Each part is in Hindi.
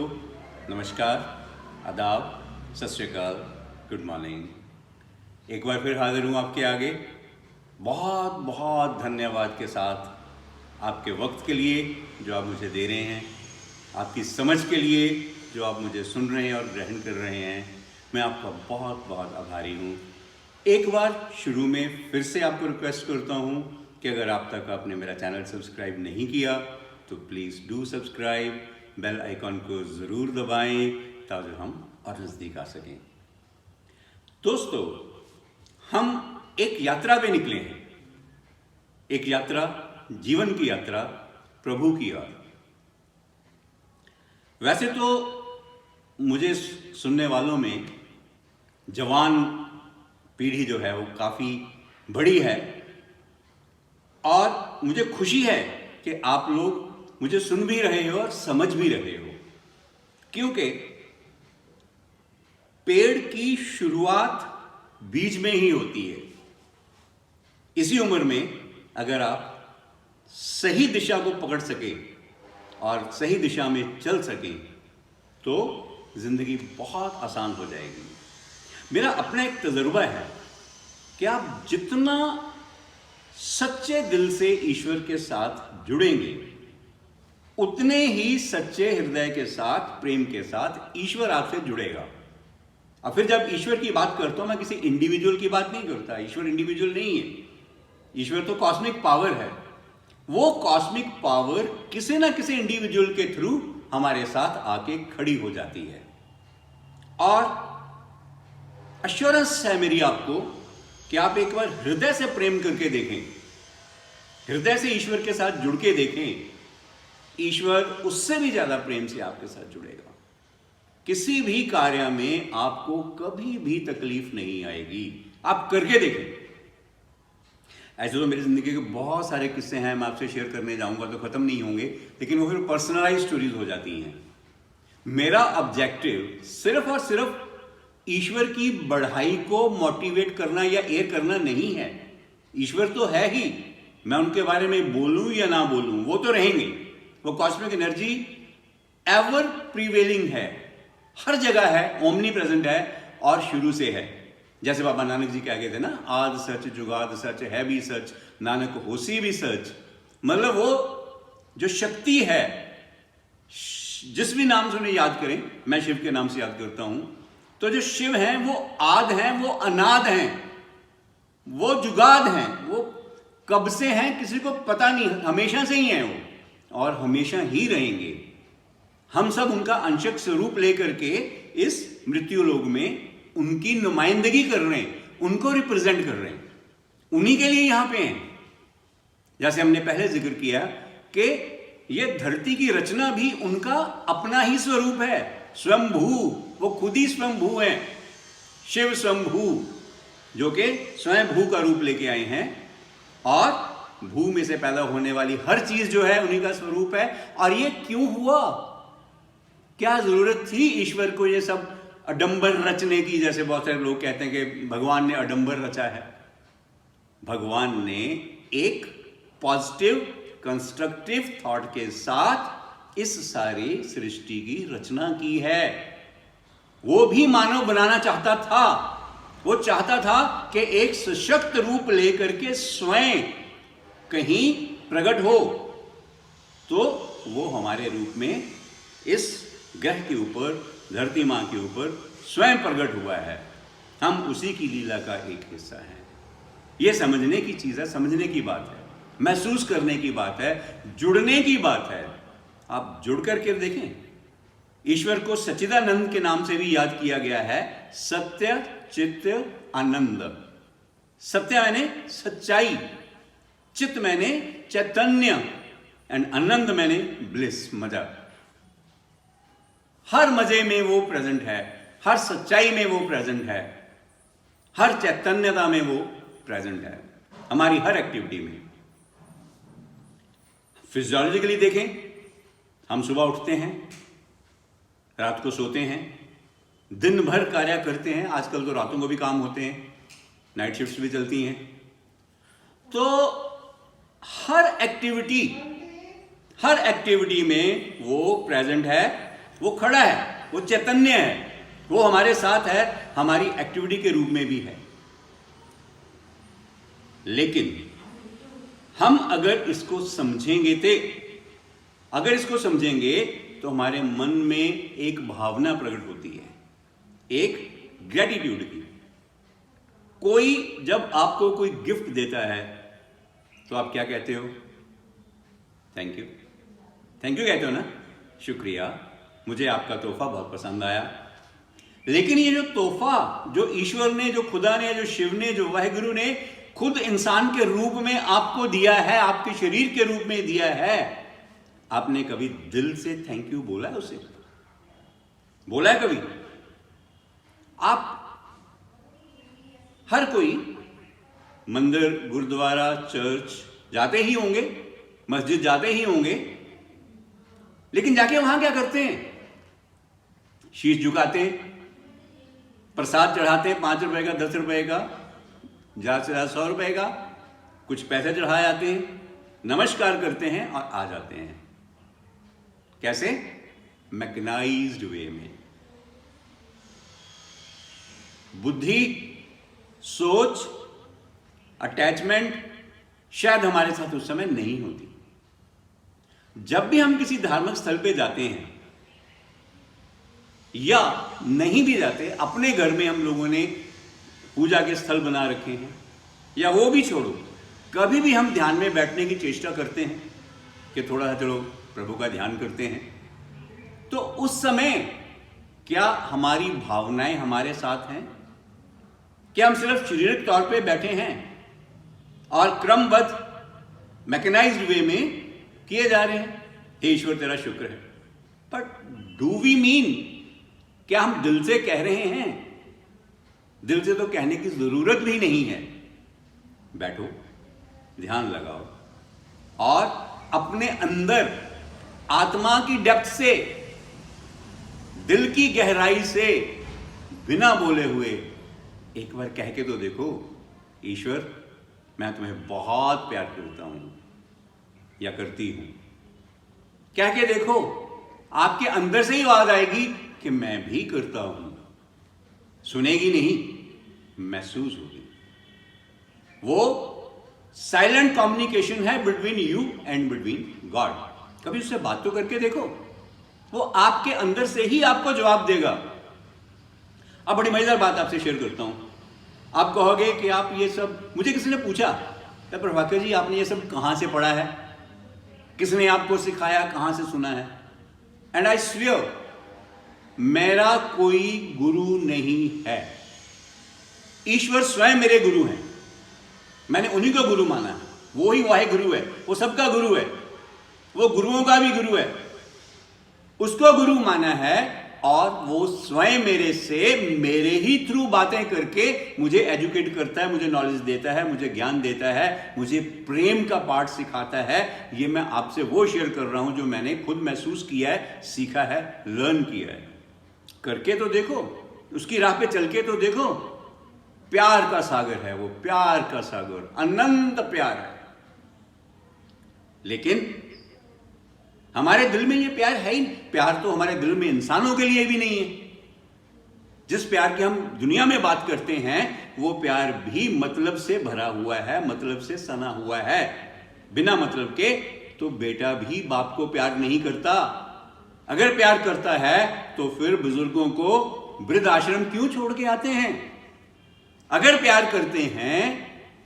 नमस्कार, आदाब, सत श्री अकाल, गुड मॉर्निंग। एक बार फिर हाजिर हूँ आपके आगे बहुत बहुत धन्यवाद के साथ आपके वक्त के लिए जो आप मुझे दे रहे हैं, आपकी समझ के लिए जो आप मुझे सुन रहे हैं और ग्रहण कर रहे हैं। मैं आपका बहुत बहुत आभारी हूँ। एक बार शुरू में फिर से आपको रिक्वेस्ट करता हूँ कि अगर आप तक आपने मेरा चैनल सब्सक्राइब नहीं किया तो please do subscribe, bell icon को ज़रूर दबाएं ताकि हम और नज़दीक आ सकें। दोस्तों, हम एक यात्रा पे निकले हैं, एक यात्रा, जीवन की यात्रा प्रभु की ओर। वैसे तो मुझे सुनने वालों में जवान पीढ़ी जो है वो काफ़ी बड़ी है और मुझे खुशी है कि आप लोग मुझे सुन भी रहे हो और समझ भी रहे हो, क्योंकि पेड़ की शुरुआत बीज में ही होती है। इसी उम्र में अगर आप सही दिशा को पकड़ सके और सही दिशा में चल सके तो जिंदगी बहुत आसान हो जाएगी। मेरा अपना एक तजुर्बा है कि आप जितना सच्चे दिल से ईश्वर के साथ जुड़ेंगे उतने ही सच्चे हृदय के साथ, प्रेम के साथ ईश्वर आपसे जुड़ेगा। और फिर जब ईश्वर की बात करता हूं, मैं किसी इंडिविजुअल की बात नहीं करता। ईश्वर इंडिविजुअल नहीं है, ईश्वर तो कॉस्मिक पावर है। वो कॉस्मिक पावर किसी ना किसी इंडिविजुअल के थ्रू हमारे साथ आके खड़ी हो जाती है। और अश्योरेंस है मेरी आपको कि आप एक बार हृदय से प्रेम करके देखें, हृदय से ईश्वर के साथ जुड़ के देखें। ईश्वर उससे भी ज्यादा प्रेम से आपके साथ जुड़ेगा। किसी भी कार्य में आपको कभी भी तकलीफ नहीं आएगी। आप करके देखें। ऐसे तो मेरी जिंदगी के बहुत सारे किस्से हैं, मैं आपसे शेयर करने जाऊंगा तो खत्म नहीं होंगे, लेकिन वो फिर पर्सनलाइज स्टोरीज हो जाती हैं। मेरा ऑब्जेक्टिव सिर्फ और सिर्फ ईश्वर की बढ़ाई को मोटिवेट करना या एयर करना नहीं है। ईश्वर तो है ही, मैं उनके बारे में बोलूं या ना बोलूं वो तो रहेंगे। वो कॉस्मिक एनर्जी एवर प्रीवेलिंग है, हर जगह है, ओमनी प्रेजेंट है और शुरू से है। जैसे बाबा नानक जी कह गए थे ना, आद सच जुगाद सच है भी सच, नानक होसी भी सच। मतलब वो जो शक्ति है, जिस भी नाम से उन्हें याद करें, मैं शिव के नाम से याद करता हूं, तो जो शिव हैं वो आद हैं, वो अनाद हैं, वो जुगाद हैं, वो कब से हैं किसी को पता नहीं, हमेशा से ही हैं वो और हमेशा ही रहेंगे। हम सब उनका अंशक स्वरूप लेकर के इस मृत्यु लोक में उनकी नुमाइंदगी कर रहे हैं, उनको रिप्रेजेंट कर रहे हैं, उन्हीं के लिए यहां पे हैं। जैसे हमने पहले जिक्र किया कि ये धरती की रचना भी उनका अपना ही स्वरूप है, स्वयंभू। वो खुद ही स्वयंभू हैं, शिव स्वयंभू, जो कि स्वयं भू का रूप लेके आए हैं और भू में से पैदा होने वाली हर चीज जो है उन्हीं का स्वरूप है। और ये क्यों हुआ? क्या जरूरत थी ईश्वर को ये सब अडंबर रचने की? जैसे बहुत सारे लोग कहते हैं कि भगवान ने अडंबर रचा है। भगवान ने एक पॉजिटिव कंस्ट्रक्टिव थॉट के साथ इस सारी सृष्टि की रचना की है। वो भी मानव बनाना चाहता था। वो चाहता था कि एक सशक्त रूप लेकर के स्वयं कहीं प्रकट हो, तो वो हमारे रूप में इस ग्रह के ऊपर, धरती मां के ऊपर स्वयं प्रकट हुआ है। हम उसी की लीला का एक हिस्सा हैं। ये समझने की चीज है, समझने की बात है, महसूस करने की बात है, जुड़ने की बात है। आप जुड़ करके देखें। ईश्वर को सच्चिदानंद के नाम से भी याद किया गया है, सत्य चित्त आनंद। सत्य मैंने सच्चाई, चित्त मैंने चैतन्य एंड आनंद मैंने ब्लिस, मजा। हर मजे में वो प्रेजेंट है, हर सच्चाई में वो प्रेजेंट है, हर चैतन्यता में वो प्रेजेंट है, हमारी हर एक्टिविटी में। फिजियोलॉजिकली देखें, हम सुबह उठते हैं, रात को सोते हैं, दिन भर कार्य करते हैं। आजकल तो रातों को भी काम होते हैं, नाइट शिफ्ट्स भी चलती हैं। तो हर एक्टिविटी में वो प्रेजेंट है वो खड़ा है, वो चैतन्य है, वो हमारे साथ है, हमारी एक्टिविटी के रूप में भी है। लेकिन हम अगर इसको समझेंगे तो हमारे मन में एक भावना प्रकट होती है, एक ग्रेटिट्यूड की। कोई जब आपको कोई गिफ्ट देता है तो आप क्या कहते हो? थैंक यू कहते हो ना, शुक्रिया, मुझे आपका तोहफा बहुत पसंद आया। लेकिन ये जो तोहफा जो ईश्वर ने, जो खुदा ने, जो शिव ने, जो वाहिगुरु ने खुद इंसान के रूप में आपको दिया है, आपके शरीर के रूप में दिया है, आपने कभी दिल से थैंक यू बोला है उसे? बोला है कभी? आप हर कोई मंदिर, गुरुद्वारा, चर्च जाते ही होंगे, मस्जिद जाते ही होंगे, लेकिन जाके वहां क्या करते हैं? शीश झुकाते हैं, प्रसाद चढ़ाते हैं, 5 रुपए का, 10 रुपए का, ज्यादा से ज्यादा 100 रुपए का, कुछ पैसे चढ़ाए जाते हैं, नमस्कार करते हैं और आ जाते हैं। कैसे? मैकेनाइज्ड वे में। बुद्धि, सोच, अटैचमेंट शायद हमारे साथ उस समय नहीं होती। जब भी हम किसी धार्मिक स्थल पे जाते हैं या नहीं भी जाते, अपने घर में हम लोगों ने पूजा के स्थल बना रखे हैं, या वो भी छोड़ो, कभी भी हम ध्यान में बैठने की चेष्टा करते हैं कि थोड़ा सा चलो प्रभु का ध्यान करते हैं, तो उस समय क्या हमारी भावनाएं हमारे साथ हैं? क्या हम सिर्फ शारीरिक तौर पे बैठे हैं और क्रमबद्ध मैकेनाइज्ड वे में किए जा रहे हैं, हे ईश्वर तेरा शुक्र है, बट डू वी मीन, क्या हम दिल से कह रहे हैं? दिल से तो कहने की जरूरत भी नहीं है। बैठो, ध्यान लगाओ और अपने अंदर आत्मा की डेप्थ से, दिल की गहराई से, बिना बोले हुए एक बार कह के तो देखो, ईश्वर मैं तुम्हें बहुत प्यार करता हूं या करती हूं। कह के देखो, आपके अंदर से ही आवाज आएगी कि मैं भी करता हूं। सुनेगी नहीं, महसूस होगी। वो साइलेंट कम्युनिकेशन है between you and between God. कभी उससे बात तो करके देखो, वो आपके अंदर से ही आपको जवाब देगा। अब बड़ी मजेदार बात आपसे शेयर करता हूं। आप कहोगे कि आप ये सब, मुझे किसी ने पूछा, प्रभाकर जी आपने ये सब कहां से पढ़ा है, किसने आपको सिखाया, कहां से सुना है? एंड आई स्वेयर, मेरा कोई गुरु नहीं है। ईश्वर स्वयं मेरे गुरु हैं। मैंने उन्हीं को गुरु माना है। वो ही वाहिगुरु है, वो सबका गुरु है, वो गुरुओं का भी गुरु है। उसको गुरु माना है और वो स्वयं मेरे से, मेरे ही थ्रू बातें करके मुझे एजुकेट करता है, मुझे नॉलेज देता है, मुझे ज्ञान देता है, मुझे प्रेम का पाठ सिखाता है। ये मैं आपसे वो शेयर कर रहा हूं जो मैंने खुद महसूस किया है, सीखा है, लर्न किया है। करके तो देखो, उसकी राह पे चल के तो देखो। प्यार का सागर है वो, प्यार का सागर, अनंत प्यार है। लेकिन हमारे दिल में ये प्यार है ही नहीं। प्यार तो हमारे दिल में इंसानों के लिए भी नहीं है। जिस प्यार की हम दुनिया में बात करते हैं, वो प्यार भी मतलब से भरा हुआ है, मतलब से सना हुआ है। बिना मतलब के तो बेटा भी बाप को प्यार नहीं करता। अगर प्यार करता है तो फिर बुजुर्गों को वृद्ध आश्रम क्यों छोड़ के आते हैं? अगर प्यार करते हैं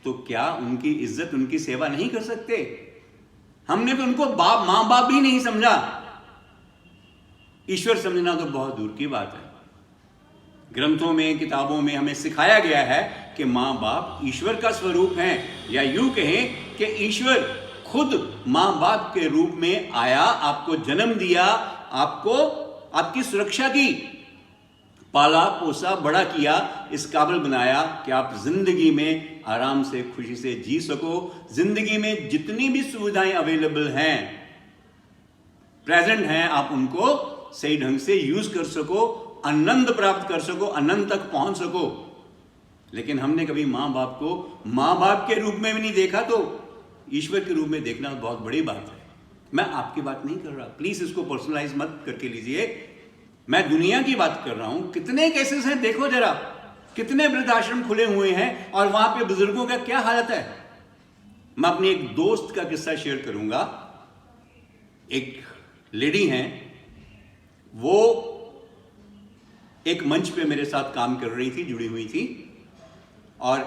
तो क्या उनकी इज्जत, उनकी सेवा नहीं कर सकते? हमने तो उनको बाप, मां बाप भी नहीं समझा। ईश्वर समझना तो बहुत दूर की बात है। ग्रंथों में, किताबों में हमें सिखाया गया है कि मां बाप ईश्वर का स्वरूप हैं, या यूं कहें कि ईश्वर खुद मां बाप के रूप में आया, आपको जन्म दिया, आपको आपकी सुरक्षा की, पाला पोसा, बड़ा किया, इस काबिल बनाया कि आप जिंदगी में आराम से, खुशी से जी सको। जिंदगी में जितनी भी सुविधाएं अवेलेबल हैं, प्रेजेंट हैं, आप उनको सही ढंग से यूज कर सको, आनंद प्राप्त कर सको, अनंत तक पहुंच सको। लेकिन हमने कभी मां बाप को मां बाप के रूप में भी नहीं देखा, तो ईश्वर के रूप में देखना बहुत बड़ी बात है। मैं आपकी बात नहीं कर रहा, प्लीज इसको पर्सनलाइज मत करके लीजिए। मैं दुनिया की बात कर रहा हूं। कितने केसेस हैं देखो जरा, कितने वृद्धाश्रम खुले हुए हैं और वहां पे बुजुर्गों का क्या हालत है। मैं अपने एक दोस्त का किस्सा शेयर करूंगा। एक लेडी हैं, वो एक मंच पे मेरे साथ काम कर रही थी, जुड़ी हुई थी, और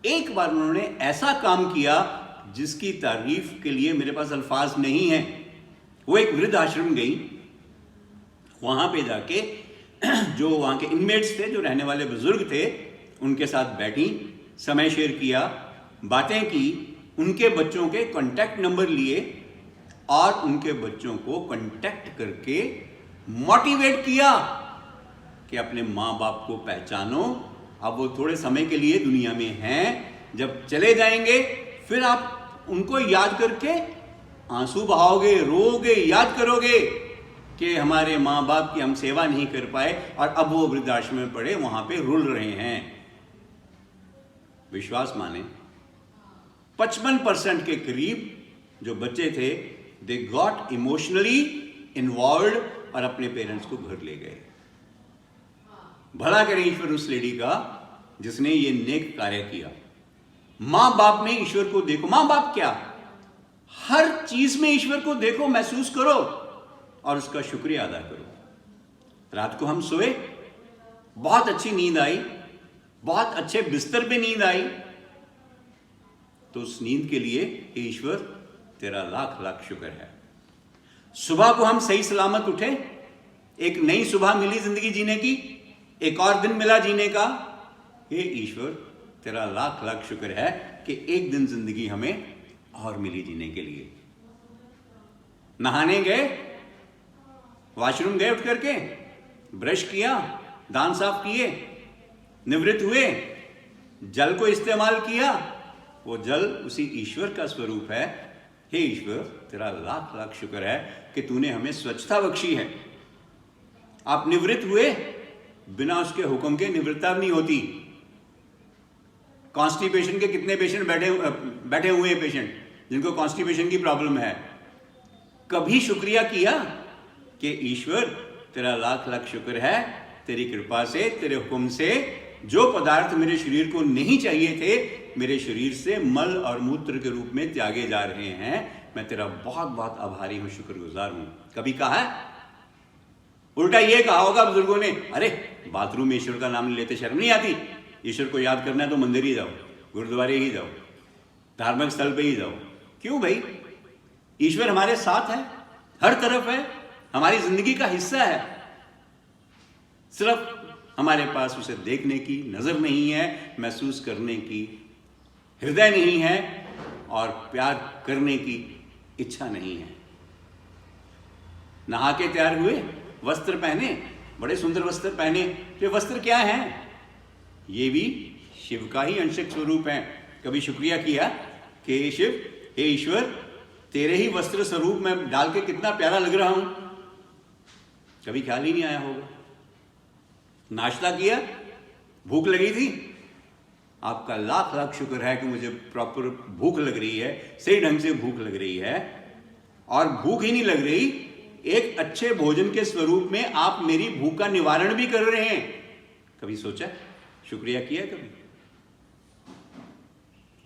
एक बार उन्होंने ऐसा काम किया जिसकी तारीफ के लिए मेरे पास अल्फाज नहीं है। वो एक वृद्ध आश्रम गई, वहां पे जाके जो वहां के इनमेट्स थे, जो रहने वाले बुजुर्ग थे, उनके साथ बैठी, समय शेयर किया, बातें की, उनके बच्चों के कांटेक्ट नंबर लिए और उनके बच्चों को कांटेक्ट करके मोटिवेट किया कि अपने माँ बाप को पहचानो। अब वो थोड़े समय के लिए दुनिया में हैं, जब चले जाएंगे फिर आप उनको याद करके आंसू बहाओगे, रोओगे, याद करोगे कि हमारे माँ बाप की हम सेवा नहीं कर पाए और अब वो वृद्धाश्रम में पड़े, वहां पे रुल रहे हैं। विश्वास माने 55% के करीब जो बच्चे थे, दे गॉट इमोशनली इन्वॉल्व और अपने पेरेंट्स को घर ले गए। भला करें ईश्वर उस लेडी का जिसने ये नेक कार्य किया। मां बाप में ईश्वर को देखो। मां बाप क्या, हर चीज में ईश्वर को देखो, महसूस करो और उसका शुक्रिया अदा करो। रात को हम सोए, बहुत अच्छी नींद आई, बहुत अच्छे बिस्तर पे नींद आई, तो उस नींद के लिए ईश्वर तेरा लाख लाख शुक्र है। सुबह को हम सही सलामत उठे, एक नई सुबह मिली जिंदगी जीने की, एक और दिन मिला जीने का, हे ईश्वर तेरा लाख लाख शुक्र है कि एक दिन जिंदगी हमें और मिली जीने के लिए। नहाने गए, वॉशरूम गए, उठ करके ब्रश किया, दांत साफ किए, निवृत्त हुए, जल को इस्तेमाल किया, वो जल उसी ईश्वर का स्वरूप है। हे ईश्वर तेरा लाख लाख शुक्र है कि तूने हमें स्वच्छता बख्शी है। आप निवृत्त हुए, बिना उसके हुक्म के निवृत्ता नहीं होती। कॉन्स्टिपेशन के कितने पेशेंट बैठे हुए हैं, पेशेंट जिनको कॉन्स्टिपेशन की प्रॉब्लम है। कभी शुक्रिया किया कि ईश्वर तेरा लाख लाख शुक्र है, तेरी कृपा से, तेरे हुक्म से जो पदार्थ मेरे शरीर को नहीं चाहिए थे, मेरे शरीर से मल और मूत्र के रूप में त्यागे जा रहे हैं। मैं तेरा बहुत बहुत आभारी हूं, शुक्रगुजार हूं। कभी कहा है? उल्टा ये कहा होगा बुजुर्गों ने, अरे बाथरूम में ईश्वर का नाम लेते शर्म नहीं आती? ईश्वर को याद करना है तो मंदिर ही जाओ, गुरुद्वारे ही जाओ, धार्मिक स्थल पे ही जाओ। क्यों भाई? ईश्वर हमारे साथ है, हर तरफ है, हमारी जिंदगी का हिस्सा है। सिर्फ हमारे पास उसे देखने की नजर नहीं है, महसूस करने की हृदय नहीं है और प्यार करने की इच्छा नहीं है। नहा के तैयार हुए, वस्त्र पहने, बड़े सुंदर वस्त्र पहने। ये वस्त्र क्या हैं? ये भी शिव का ही अंशक स्वरूप है। कभी शुक्रिया किया कि हे शिव, हे ईश्वर, तेरे ही वस्त्र स्वरूप में डाल के कितना प्यारा लग रहा हूं? कभी ख्याल ही नहीं आया होगा। नाश्ता किया, भूख लगी थी, आपका लाख लाख शुक्र है कि मुझे प्रॉपर भूख लग रही है, सही ढंग से भूख लग रही है। और भूख ही नहीं लग रही, एक अच्छे भोजन के स्वरूप में आप मेरी भूख का निवारण भी कर रहे हैं। कभी सोचा, शुक्रिया किया? कभी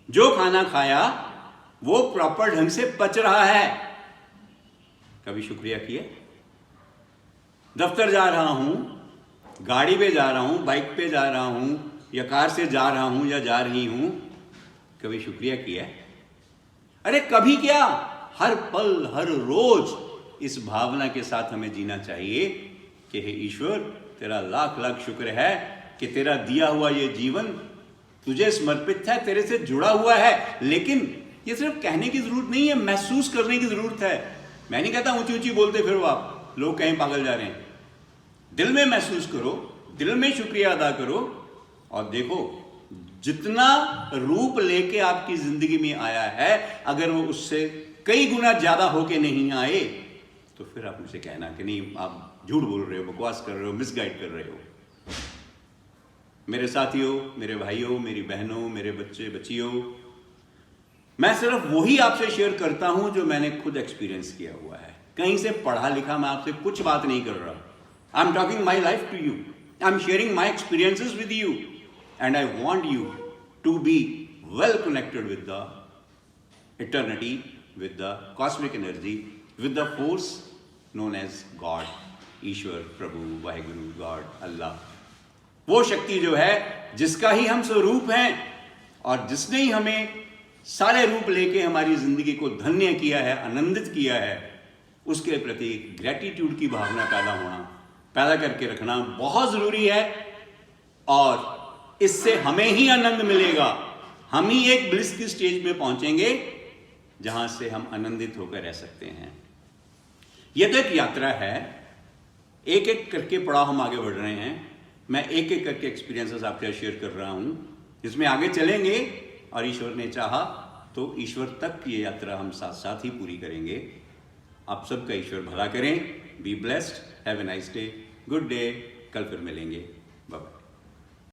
जो खाना खाया वो प्रॉपर ढंग से पच रहा है, कभी शुक्रिया किया? दफ्तर जा रहा हूं, गाड़ी पे जा रहा हूं, बाइक पे जा रहा हूं या कार से जा रहा हूं या जा रही हूं, कभी शुक्रिया किया? अरे कभी क्या, हर पल हर रोज इस भावना के साथ हमें जीना चाहिए कि हे ईश्वर तेरा लाख लाख शुक्र है कि तेरा दिया हुआ ये जीवन तुझे समर्पित है, तेरे से जुड़ा हुआ है। लेकिन ये सिर्फ कहने की जरूरत नहीं है, महसूस करने की जरूरत है। मैं नहीं कहता ऊंची ऊंची बोलते फिरो आप, लोग कहीं पागल जा रहे हैं। दिल में महसूस करो, दिल में शुक्रिया अदा करो और देखो जितना रूप लेके आपकी जिंदगी में आया है, अगर वो उससे कई गुना ज्यादा होके नहीं आए तो फिर आप मुझे कहना कि नहीं आप झूठ बोल रहे हो, बकवास कर रहे हो, मिसगाइड कर रहे हो। मेरे साथियों, मेरे भाइयों, मेरी बहनों, मेरे बच्चे बच्चियों, मैं सिर्फ वही आपसे शेयर करता हूं जो मैंने खुद एक्सपीरियंस किया हुआ है। कहीं से पढ़ा लिखा मैं आपसे कुछ बात नहीं कर रहा। I am talking my life to you, I am sharing my experiences with you, and I want you to be well connected with the eternity, with the cosmic energy, with the force known as God, Ishwar, Prabhu, Waheguru, God, अल्लाह, वो शक्ति जो है जिसका ही हम स्वरूप हैं और जिसने ही हमें सारे रूप लेके हमारी जिंदगी को धन्य किया है, आनंदित किया है, उसके प्रति ग्रेटिट्यूड की भावना पैदा करके रखना बहुत जरूरी है। और इससे हमें ही आनंद मिलेगा, हम ही एक ब्लिस की स्टेज पे पहुंचेंगे जहां से हम आनंदित होकर रह सकते हैं। यह तो एक यात्रा है, एक एक करके पड़ाव हम आगे बढ़ रहे हैं। मैं एक एक करके एक्सपीरियंसेस आपके साथ शेयर कर रहा हूं, इसमें आगे चलेंगे और ईश्वर ने चाहा तो ईश्वर तक ये यात्रा हम साथ साथ ही पूरी करेंगे। आप सबका ईश्वर भला करें। Be blessed, have a nice day, good day, कल फिर मिलेंगे।